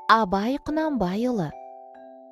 Абай Құнанбайұлы.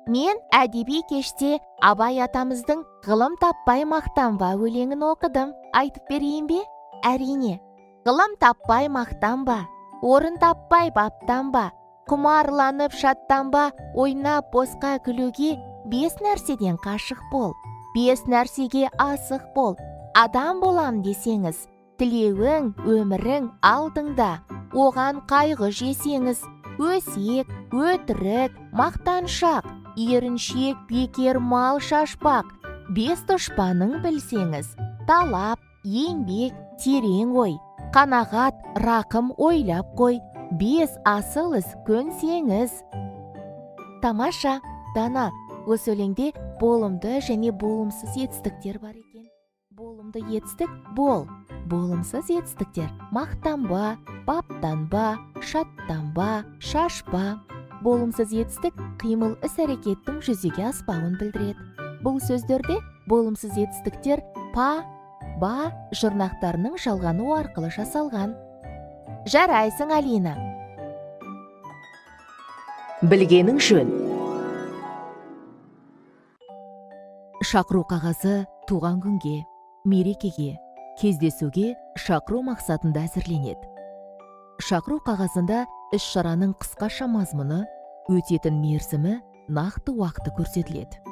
Мен әдеби кеште Абай атамыздың «Ғылым таппай мақтанба» өлеңін оқыдым. Айтып берейін бе? Әрине. Ғылым таппай мақтанба, орын таппай баптанба, құмарланып шаттанба, ойнап босқа күлуге 5 нәрседен қашық бол. 5 нәрсеге асық бол. Адам болам десеңіз, тілеуің, өмірің алдыңда. Оған қайғы жесеңіз, өсек, өтірік, мақтаншақ, еріншек, бекер мал шашпақ. 5 дұшпаның білсеңіз, талап, еңбек, терең ой, қанағат, рақым ойлап қой. 5 асыл іс көнсеңіз. Тамаша, Дана, осы өлеңде болымды және болымсыз етістіктер бар екен. Болымды етістік бол, болымсыз етістіктер мақтанба, баптанба, шаттанба, шашпа. Болымсыз етістік қимыл іс-әрекеттің жүзеге аспауын білдіреді. Бұл сөздерде болымсыз етістіктер па, ба жұрнақтарының жалғану арқылы жасалған. Жарайсың, Алина. Білгенің жөн. Шақыру қағазы туған күнге, мерекеге, кездесуге шақыру мақсатында әзірленеді. Шақыру қағазында іс-шараның қысқаша мазмұны, өтетін мерзімі, нақты уақыты көрсетіледі.